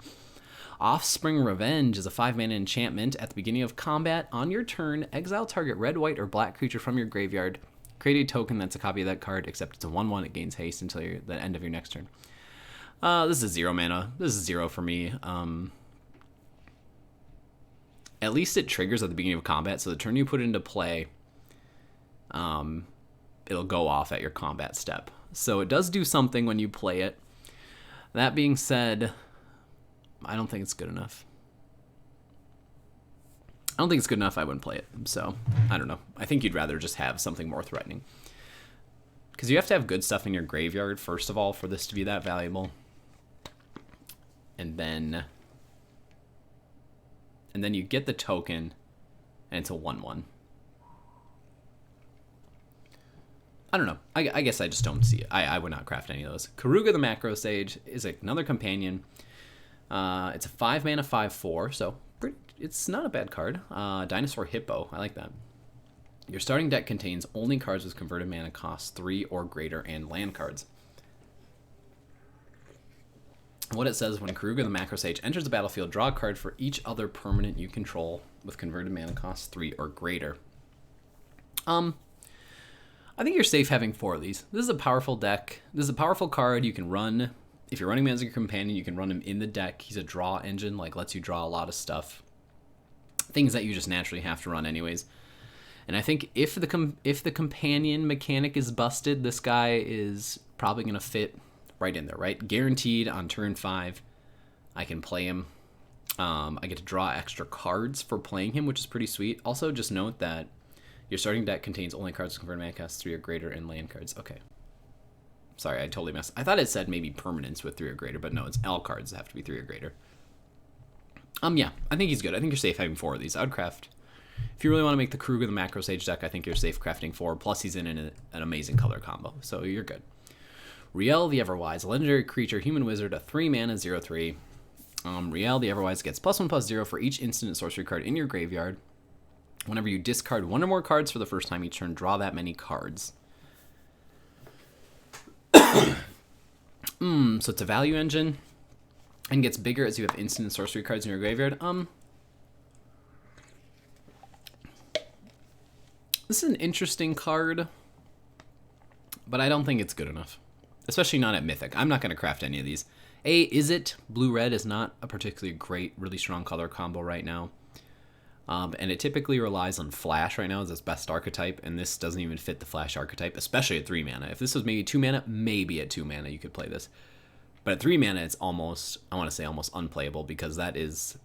Speaker 1: Offspring Revenge is a 5-mana enchantment. At the beginning of combat, on your turn, exile target red, white, or black creature from your graveyard. Create a token that's a copy of that card, except it's a 1/1. It gains haste until the end of your next turn. This is 0 mana. This is 0 for me. At least it triggers at the beginning of combat, so the turn you put it into play, it'll go off at your combat step. So it does do something when you play it. That being said, I don't think it's good enough. I don't think it's good enough. I wouldn't play it. So, I don't know. I think you'd rather just have something more threatening. Because you have to have good stuff in your graveyard, first of all, for this to be that valuable. And then you get the token, and it's a 1/1. I don't know. I guess I just don't see it. I would not craft any of those. Karuga the Macro Sage is another companion. It's a 5-mana 5/4, so it's not a bad card. Dinosaur Hippo, I like that. Your starting deck contains only cards with converted mana cost 3 or greater and land cards. What it says, when Karuga the Macro Sage enters the battlefield, draw a card for each other permanent you control with converted mana cost 3 or greater. I think you're safe having 4 of these. This is a powerful deck. This is a powerful card you can run. If you're running him as your companion, you can run him in the deck. He's a draw engine, like lets you draw a lot of stuff. Things that you just naturally have to run anyways. And I think if the companion mechanic is busted, this guy is probably going to fit right in there, right? Guaranteed on turn 5, I can play him. I get to draw extra cards for playing him, which is pretty sweet. Also, just note that your starting deck contains only cards with converted mana cost 3 or greater and land cards. Okay. Sorry, I totally messed. I thought it said maybe permanents with 3 or greater, but no, it's all cards that have to be 3 or greater. Yeah, I think he's good. I think you're safe having 4 of these. I would craft. If you really want to make the Karuga the Macro Sage deck, I think you're safe crafting 4. Plus, he's in an amazing color combo, so you're good. Riel the Everwise, a legendary creature, human wizard, a 3-mana 0/3. Riel the Everwise gets +1/+0 for each instant and sorcery card in your graveyard. Whenever you discard 1 or more cards for the first time each turn, draw that many cards. So it's a value engine and gets bigger as you have instant and sorcery cards in your graveyard. This is an interesting card, but I don't think it's good enough, especially not at Mythic. I'm not going to craft any of these. Is it? Blue-red is not a particularly great, really strong color combo right now. And it typically relies on Flash right now as its best archetype, and this doesn't even fit the Flash archetype, especially at 3 mana. If this was maybe 2 mana, maybe at 2 mana you could play this. But at 3 mana, it's almost, I want to say almost unplayable, because that is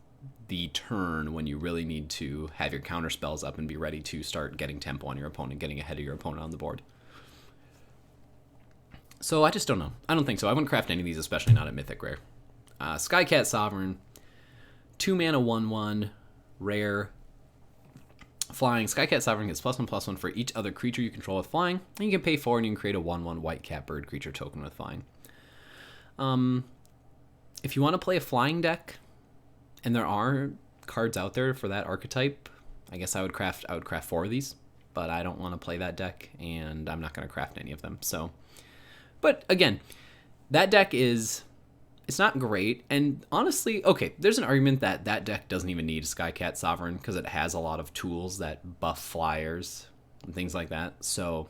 Speaker 1: the turn when you really need to have your counter spells up and be ready to start getting tempo on your opponent, getting ahead of your opponent on the board. So I just don't know. I don't think so. I wouldn't craft any of these, especially not at Mythic Rare. Skycat Sovereign, 2 mana 1/1, rare. Flying. Skycat Sovereign gets +1/+1 for each other creature you control with flying. And you can pay 4 and you can create a 1/1 white cat bird creature token with flying. If you want to play a flying deck, and there are cards out there for that archetype, I guess I would craft 4 of these, but I don't want to play that deck, and I'm not going to craft any of them. So, but again, that deck it's not great, and honestly, okay, there's an argument that deck doesn't even need a Skycat Sovereign because it has a lot of tools that buff flyers and things like that. So,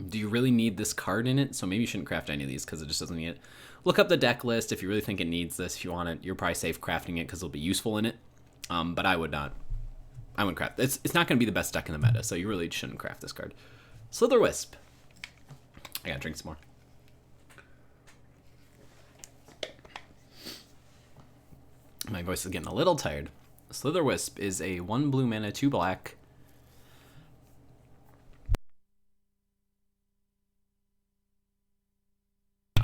Speaker 1: do you really need this card in it? So maybe you shouldn't craft any of these because it just doesn't need it. Look up the deck list if you really think it needs this. If you want it, you're probably safe crafting it because it'll be useful in it. But I would not. I wouldn't craft. It's not going to be the best deck in the meta, so you really shouldn't craft this card. Slither Wisp. I gotta drink some more. My voice is getting a little tired. Slither Wisp is a 1 blue mana, 2 black.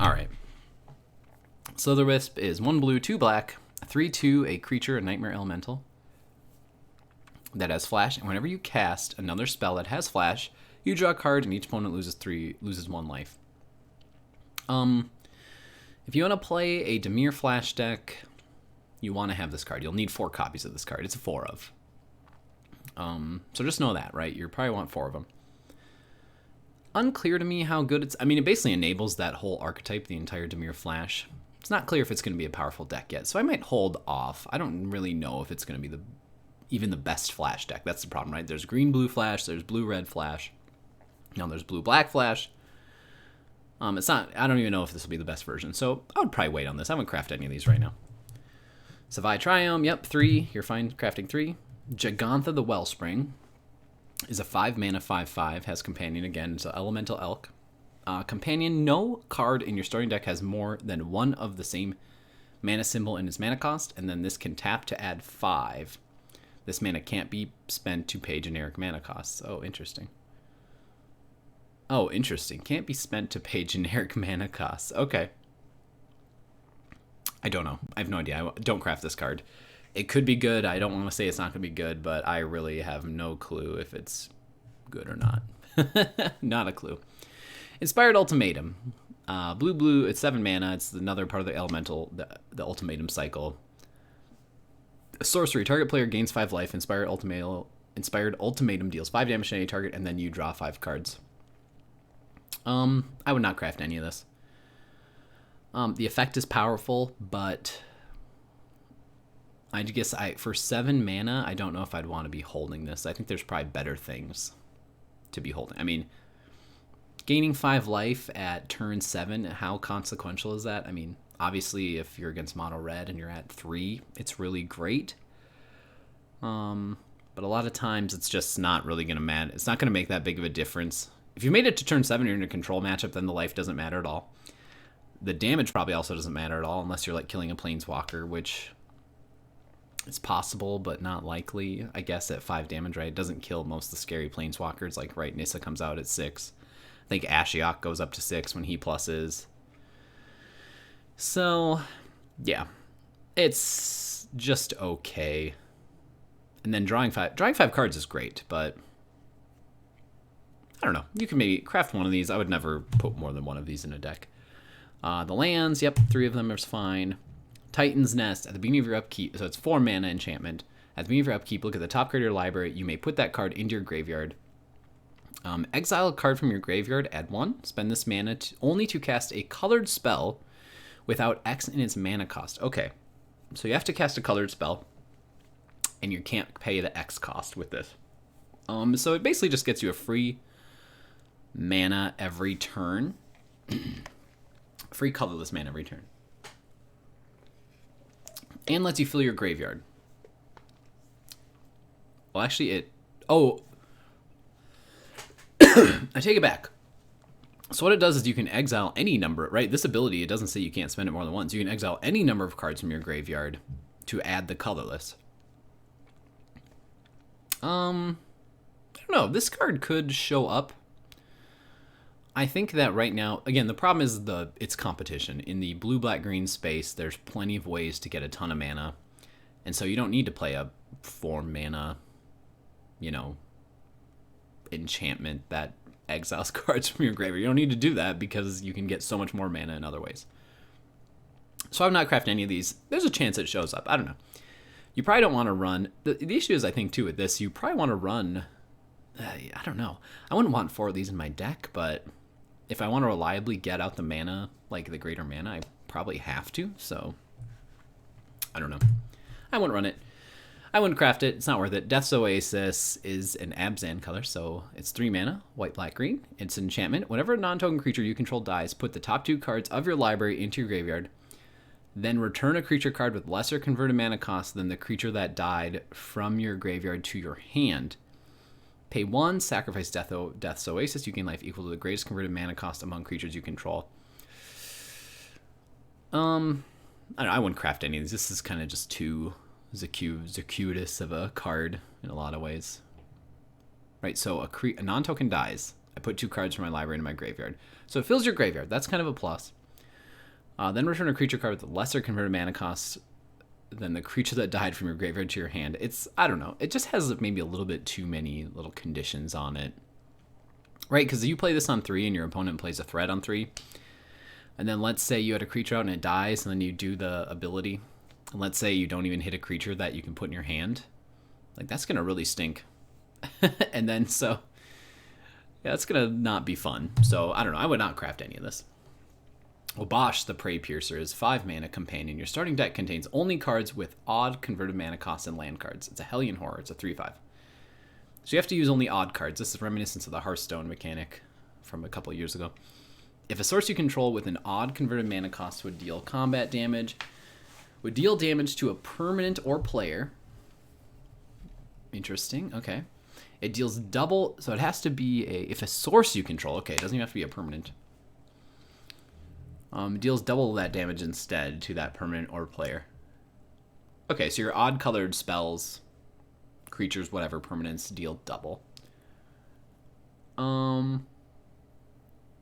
Speaker 1: Alright. Slither Wisp is 1 blue, 2 black, 3/2, a creature, a nightmare elemental that has flash, and whenever you cast another spell that has flash, You draw a card, and each opponent loses 1 life. If you want to play a Dimir Flash deck, you want to have this card. You'll need 4 copies of this card. It's a 4 of. So just know that, right? You probably want 4 of them. Unclear to me how good it's... I mean, it basically enables that whole archetype, the entire Dimir Flash. It's not clear if it's going to be a powerful deck yet, so I might hold off. I don't really know if it's going to be even the best Flash deck. That's the problem, right? There's green-blue Flash, there's blue-red Flash. Now there's blue-black Flash. It's not... I don't even know if this will be the best version, so I would probably wait on this. I wouldn't craft any of these right now. Saville Triome, yep, 3. You're fine crafting 3. Jegantha the Wellspring is a 5-mana 5/5, has Companion again. It's an Elemental Elk. Companion, no card in your starting deck has more than 1 of the same mana symbol in its mana cost, and then this can tap to add 5. This mana can't be spent to pay generic mana costs. Oh, interesting. Oh, interesting. Can't be spent to pay generic mana costs. Okay. I don't know. I have no idea. I don't craft this card. It could be good. I don't want to say it's not going to be good, but I really have no clue if it's good or not. Not a clue. Inspired Ultimatum. Blue, it's 7 mana. It's another part of the elemental, the Ultimatum cycle. Sorcery. Target player gains 5 life. Inspired Ultimatum deals 5 damage to any target, and then you draw 5 cards. I would not craft any of this. The effect is powerful, but I guess for 7 mana, I don't know if I'd want to be holding this. I think there's probably better things to be holding. I mean, gaining 5 life at turn 7, how consequential is that? I mean, obviously, if you're against mono red and you're at 3, it's really great. But a lot of times, it's just not really going to matter. It's not going to make that big of a difference. If you made it to turn 7, you're in a control matchup, then the life doesn't matter at all. The damage probably also doesn't matter at all, unless you're like killing a planeswalker, which is possible, but not likely. I guess at 5 damage, right? It doesn't kill most of the scary planeswalkers. Like, right, Nissa comes out at 6. I think Ashiok goes up to 6 when he pluses. So, yeah. It's just okay. And then drawing 5 cards is great, but I don't know. You can maybe craft one of these. I would never put more than one of these in a deck. The lands, yep, 3 of them is fine. Titan's Nest, at the beginning of your upkeep, so it's 4 mana enchantment. At the beginning of your upkeep, look at the top card of your library. You may put that card into your graveyard. Exile a card from your graveyard, add 1. Spend this mana only to cast a colored spell without X in its mana cost. Okay, so you have to cast a colored spell, and you can't pay the X cost with this. So it basically just gets you a free mana every turn. Free colorless mana every turn. And lets you fill your graveyard. Well, actually, Oh. I take it back. So what it does is you can exile any number, right? This ability, it doesn't say you can't spend it more than once. You can exile any number of cards from your graveyard to add the colorless. I don't know. This card could show up. I think that right now, again, the problem is it's competition. In the blue, black, green space, there's plenty of ways to get a ton of mana. And so you don't need to play a 4 mana, enchantment that exiles cards from your graveyard. You don't need to do that because you can get so much more mana in other ways. So I've not crafted any of these. There's a chance it shows up. I don't know. You probably don't want to run. The issue is, I think, too, with this, you probably want to run... I don't know. I wouldn't want 4 of these in my deck, but if I want to reliably get out the mana, like the greater mana, I probably have to. So, I don't know. I wouldn't run it. I wouldn't craft it. It's not worth it. Death's Oasis is an Abzan color, so it's 3 mana, white, black, green. It's an enchantment. Whenever a non-token creature you control dies, put the top 2 cards of your library into your graveyard. Then return a creature card with lesser converted mana cost than the creature that died from your graveyard to your hand. Pay 1, sacrifice Death's Oasis. You gain life equal to the greatest converted mana cost among creatures you control. I don't know. I wouldn't craft any of these. This is kind of just too circuitous of a card in a lot of ways. Right, so a non-token dies. I put 2 cards from my library into my graveyard. So it fills your graveyard. That's kind of a plus. Then return a creature card with lesser converted mana cost than the creature that died from your graveyard to your hand. I don't know. It just has maybe a little bit too many little conditions on it. Right, because you play this on 3 and your opponent plays a threat on 3. And then let's say you had a creature out and it dies, and then you do the ability. And let's say you don't even hit a creature that you can put in your hand. Like, that's going to really stink. And then, so, yeah, that's going to not be fun. So, I don't know. I would not craft any of this. Obosh, the Prey Piercer, is 5 mana companion. Your starting deck contains only cards with odd converted mana costs and land cards. It's a Hellion Horror. It's a 3/5. So you have to use only odd cards. This is reminiscent of the Hearthstone mechanic from a couple years ago. If a source you control with an odd converted mana cost would deal combat damage, would deal damage to a permanent or player. Interesting. Okay. It deals double, so it has to be if a source you control, okay, it doesn't even have to be a permanent. It deals double that damage instead to that permanent or player. Okay, so your odd colored spells, creatures, whatever, permanents, deal double.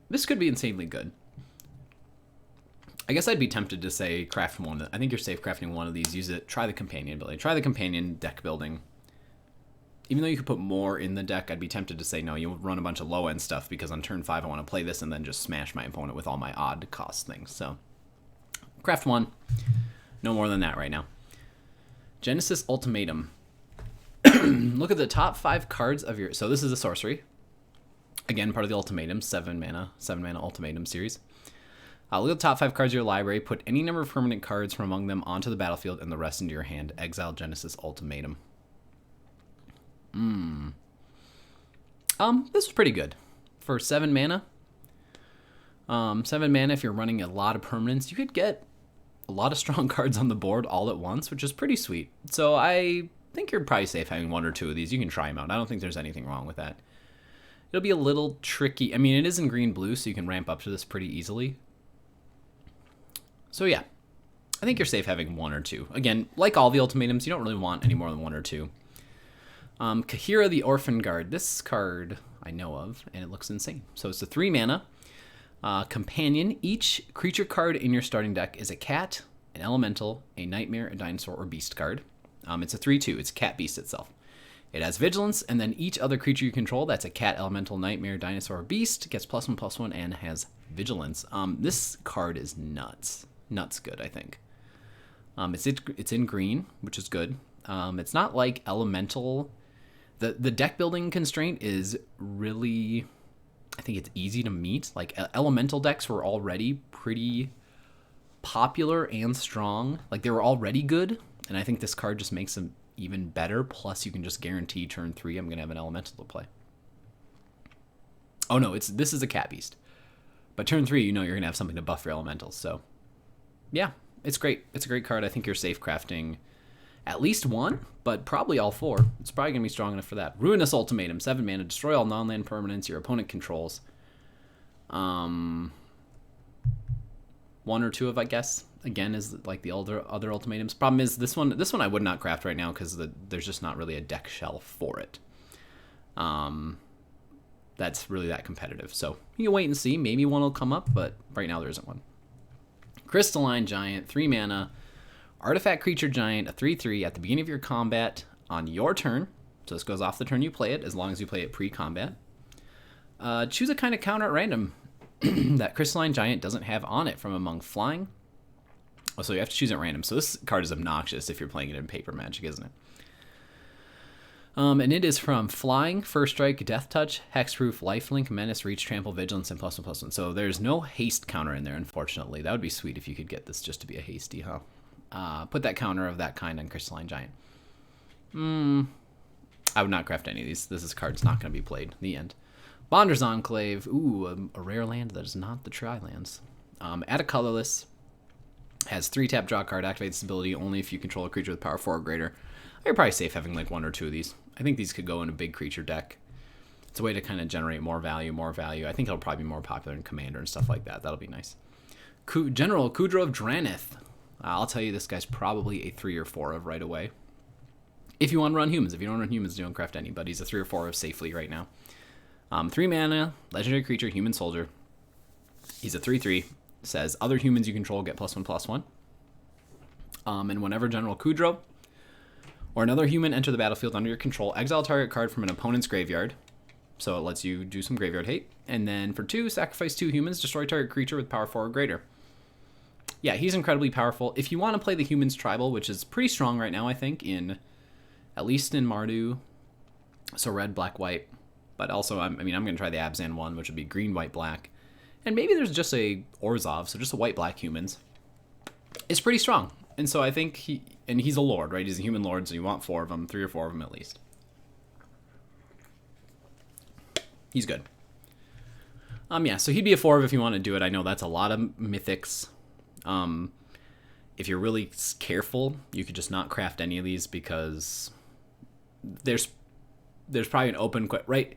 Speaker 1: This could be insanely good. I guess I'd be tempted to say craft one. I think you're safe crafting one of these. Use it. Try the companion ability. Try the companion deck building. Even though you could put more in the deck, I'd be tempted to say no, you'll run a bunch of low-end stuff because on turn 5 I want to play this and then just smash my opponent with all my odd cost things. So, craft one. No more than that right now. Genesis Ultimatum. Look at the top 5 cards of your... So this is a sorcery. Again, part of the Ultimatum, 7 mana Ultimatum series. Look at the top 5 cards of your library. Put any number of permanent cards from among them onto the battlefield and the rest into your hand. Exile Genesis Ultimatum. This is pretty good. For 7 mana. 7 mana, if you're running a lot of permanents, you could get a lot of strong cards on the board all at once, which is pretty sweet. So I think you're probably safe having 1 or 2 of these. You can try them out. I don't think there's anything wrong with that. It'll be a little tricky. I mean, it is in green-blue, so you can ramp up to this pretty easily. So yeah, I think you're safe having 1 or 2. Again, like all the ultimatums, you don't really want any more than 1 or 2. Kahira the Orphan Guard. This card I know of, and it looks insane. So it's a 3 mana companion. Each creature card in your starting deck is a cat, an elemental, a nightmare, a dinosaur, or beast card. It's a 3/2. It's a cat beast itself. It has vigilance, and then each other creature you control that's a cat, elemental, nightmare, dinosaur, or beast gets +1/+1 and has vigilance. This card is nuts. Nuts good, I think. It's in green, which is good. It's not like elemental. The deck building constraint is really, I think it's easy to meet. Like elemental decks were already pretty popular and strong. Like they were already good, and I think this card just makes them even better. Plus, you can just guarantee turn 3 I'm gonna have an elemental to play. Oh no, this is a cat beast, but turn 3 you know you're gonna have something to buff your elementals. So yeah, it's great. It's a great card. I think you're safe crafting at least 1, but probably all 4. It's probably going to be strong enough for that. Ruinous Ultimatum, 7 mana, destroy all non-land permanents your opponent controls. 1 or 2 of, I guess, again, is like the other ultimatums. Problem is, this one I would not craft right now because there's just not really a deck shelf for it. That's really that competitive. So you can wait and see. Maybe one will come up, but right now there isn't one. Crystalline Giant, 3 mana. Artifact Creature Giant, a 3/3 at the beginning of your combat on your turn. So this goes off the turn you play it, as long as you play it pre-combat. Choose a kind of counter at random that Crystalline Giant doesn't have on it from among flying. Oh, so you have to choose at random. So this card is obnoxious if you're playing it in Paper Magic, isn't it? And it is from Flying, First Strike, Death Touch, Hexproof, Lifelink, Menace, Reach, Trample, Vigilance, and +1/+1. So there's no haste counter in there, unfortunately. That would be sweet if you could get this just to be a hasty, huh? Put that counter of that kind on Crystalline Giant. I would not craft any of these. This card's not going to be played. The end. Bonder's Enclave. Ooh, a rare land that is not the Tri-Lands. Add a colorless. Has 3-tap, draw a card, activate this ability only if you control a creature with power 4 or greater. You're probably safe having like 1 or 2 of these. I think these could go in a big creature deck. It's a way to kind of generate more value. I think it'll probably be more popular in Commander and stuff like that. That'll be nice. General Kudra of Dranith. I'll tell you, this guy's probably a 3 or 4 of right away. If you want to run humans. If you don't run humans, you don't craft any, but he's a 3 or 4 of safely right now. 3 mana, legendary creature, human soldier. He's a 3/3. Says other humans you control get +1/+1. And whenever General Kudra or another human enter the battlefield under your control, exile target card from an opponent's graveyard. So it lets you do some graveyard hate. And then for 2, sacrifice 2 humans, destroy target creature with power 4 or greater. Yeah, he's incredibly powerful. If you want to play the humans tribal, which is pretty strong right now, I think, at least in Mardu. So red, black, white. But also, I'm going to try the Abzan one, which would be green, white, black. And maybe there's just a Orzhov, so just a white, black humans. It's pretty strong. And so I think he's a lord, right? He's a human lord, so you want 4 of them, 3 or 4 of them at least. He's good. Yeah, so he'd be a 4 if you want to do it. I know that's a lot of mythics. If you're really careful, you could just not craft any of these because there's probably an open, right?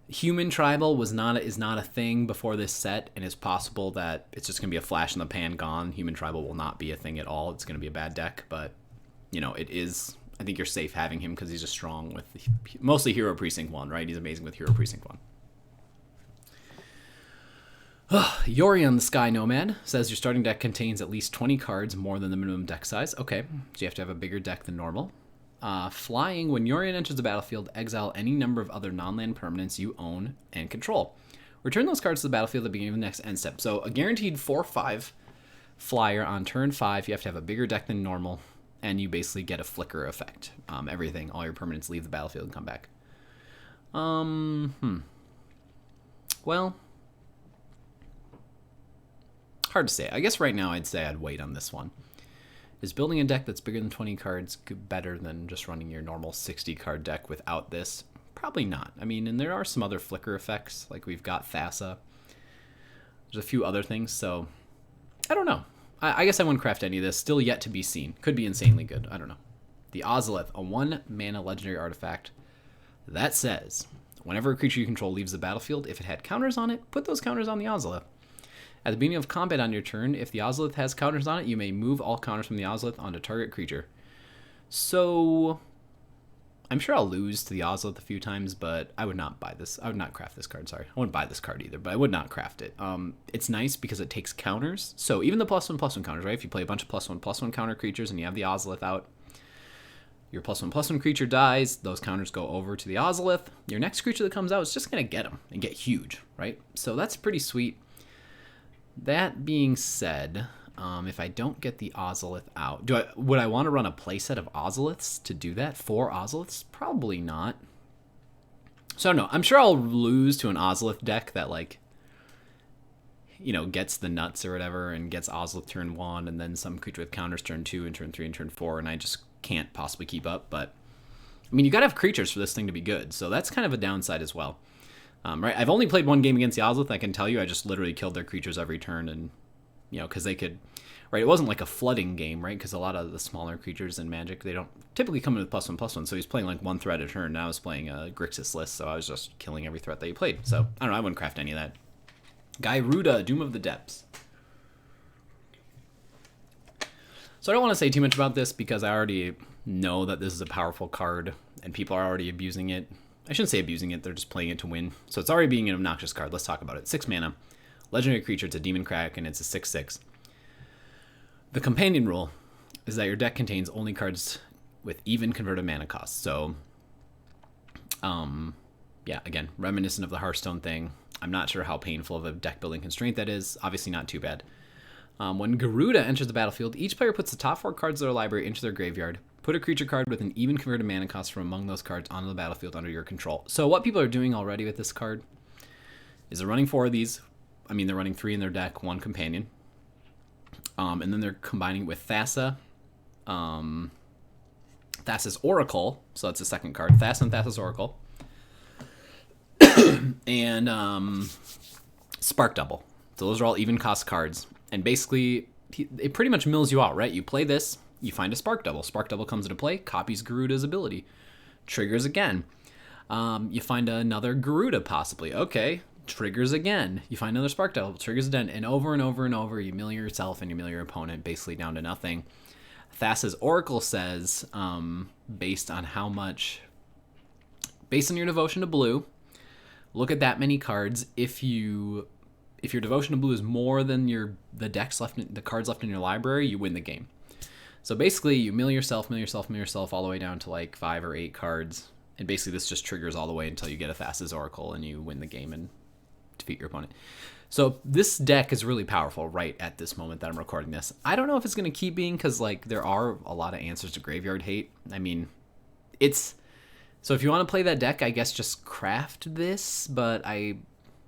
Speaker 1: Human tribal is not a thing before this set, and it's possible that it's just going to be a flash in the pan gone. Human tribal will not be a thing at all. It's going to be a bad deck, but it is. I think you're safe having him because he's just strong with mostly Hero Precinct 1, right? He's amazing with Hero Precinct 1. Yuri on the Sky Nomad says your starting deck contains at least 20 cards more than the minimum deck size. Okay, so you have to have a bigger deck than normal. Flying, when Yuri enters the battlefield, exile any number of other non-land permanents you own and control. Return those cards to the battlefield at the beginning of the next end step. So a guaranteed 4/5 flyer on turn 5. You have to have a bigger deck than normal, and you basically get a flicker effect. Everything, all your permanents leave the battlefield and come back. Well, hard to say. I guess right now I'd say I'd wait on this one. Is building a deck that's bigger than 20 cards better than just running your normal 60 card deck without this? Probably not. I mean, and there are some other flicker effects, like we've got Thassa. There's a few other things, so I don't know. I guess I wouldn't craft any of this. Still yet to be seen. Could be insanely good. I don't know. The Ozolith, a 1-mana legendary artifact that says, whenever a creature you control leaves the battlefield, if it had counters on it, put those counters on the Ozolith. At the beginning of combat on your turn, if the Ozolith has counters on it, you may move all counters from the Ozolith onto target creature. So, I'm sure I'll lose to the Ozolith a few times, but I would not buy this. I would not craft this card, sorry. I wouldn't buy this card either, but I would not craft it. It's nice because it takes counters. So even the +1/+1 counters, right? If you play a bunch of +1/+1 counter creatures and you have the Ozolith out, your +1/+1 creature dies, those counters go over to the Ozolith. Your next creature that comes out is just going to get them and get huge, right? So that's pretty sweet. That being said, if I don't get the Ozolith out, would I want to run a playset of Ozoliths to do that? 4 Ozoliths? Probably not. So I don't know. I'm sure I'll lose to an Ozolith deck that, like, gets the nuts or whatever and gets Ozolith turn 1 and then some creature with counters turn 2 and turn 3 and turn 4, and I just can't possibly keep up. But, I mean, you got to have creatures for this thing to be good, so that's kind of a downside as well. Right, I've only played one game against the Ozolith. I can tell you, I just literally killed their creatures every turn, and because they could, right? It wasn't like a flooding game, right? Because a lot of the smaller creatures in Magic, they don't typically come in with +1/+1. So he's playing like 1 threat a turn. Now I was playing a Grixis list, so I was just killing every threat that he played. So I don't know. I wouldn't craft any of that. Gyruda, Doom of the Depths. So I don't want to say too much about this because I already know that this is a powerful card, and people are already abusing it. I shouldn't say abusing it, they're just playing it to win. So it's already being an obnoxious card. Let's talk about it. 6 mana, legendary creature, it's a Demon Crack, and it's a 6/6. The companion rule is that your deck contains only cards with even converted mana costs. So, yeah, again, reminiscent of the Hearthstone thing. I'm not sure how painful of a deck building constraint that is. Obviously not too bad. When Gyruda enters the battlefield, each player puts the top 4 cards of their library into their graveyard. Put a creature card with an even converted mana cost from among those cards onto the battlefield under your control. So what people are doing already with this card is they're running 4 of these. I mean, they're running 3 in their deck, 1 companion. And then they're combining with Thassa. Thassa's Oracle. So that's the second card. Thassa and Thassa's Oracle. And Spark Double. So those are all even cost cards. And basically, it pretty much mills you out, right? You play this. You find a Spark Double. Spark Double comes into play, copies Gyruda's ability. Triggers again. You find another Gyruda, possibly. Okay, triggers again. You find another Spark Double, triggers again. And over and over and over, you mill yourself and you mill your opponent basically down to nothing. Thassa's Oracle says, based on your devotion to blue, look at that many cards. If your devotion to blue is more than the cards left in your library, you win the game. So basically, you mill yourself all the way down to like 5 or 8 cards, And basically this just triggers all the way until you get a Thassa's Oracle and you win the game and defeat your opponent. So this deck is really powerful right at this moment that I'm recording this. I don't know if it's going to keep being, because like there are a lot of answers to graveyard hate. I mean, it's... So if you want to play that deck, I guess just craft this, but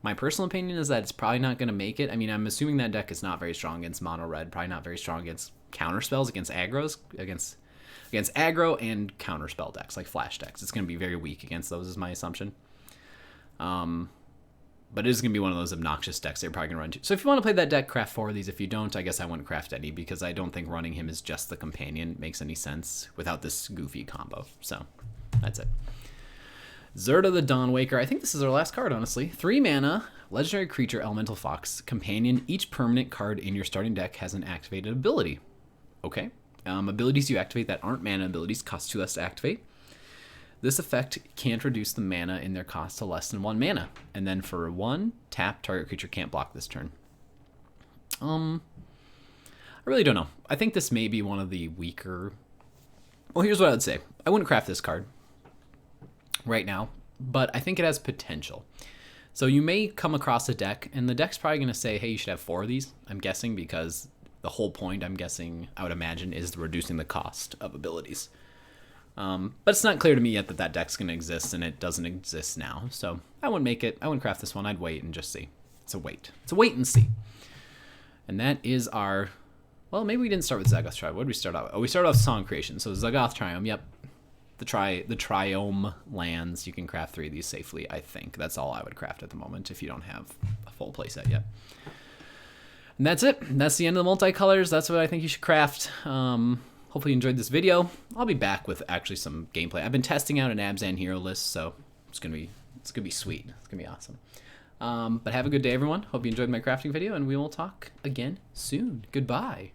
Speaker 1: my personal opinion is that it's probably not going to make it. I mean, I'm assuming that deck is not very strong against mono red, probably not very strong against counter spells, against aggros, against aggro and counter spell decks, like flash decks. It's going to be very weak against those, is my assumption. But it is going to be one of those obnoxious decks they're probably going to run to. So if you want to play that deck, craft 4 of these. If you don't, I guess I wouldn't craft any, because I don't think running him as just the companion makes any sense without this goofy combo. So that's it. Zerda the Dawnwaker. I think this is our last card, honestly. 3 mana, legendary creature, Elemental Fox, companion. Each permanent card in your starting deck has an activated ability. Okay. Abilities you activate that aren't mana abilities cost 2 less to activate. This effect can't reduce the mana in their cost to less than 1 mana. And then for 1, tap, target creature can't block this turn. I really don't know. I think this may be one of the weaker... Well, here's what I would say. I wouldn't craft this card right now, but I think it has potential. So you may come across a deck, and the deck's probably going to say, hey, you should have 4 of these, I'm guessing, because the whole point, I would imagine, is reducing the cost of abilities. But it's not clear to me yet that that deck's going to exist, and it doesn't exist now. So I wouldn't make it. I wouldn't craft this one. I'd wait and just see. It's a wait. It's a wait and see. And that is our... Well, maybe we didn't start with Zagoth Triome. What did we start out with? Oh, we started off Song Creation. So Zagoth Triome, yep. The Triome lands. You can craft 3 of these safely, I think. That's all I would craft at the moment if you don't have a full playset yet. And that's it. That's the end of the multicolors. That's what I think you should craft. Hopefully you enjoyed this video. I'll be back with actually some gameplay. I've been testing out an Abzan hero list, so it's gonna be sweet. It's gonna be awesome. But have a good day, everyone. Hope you enjoyed my crafting video, and we will talk again soon. Goodbye.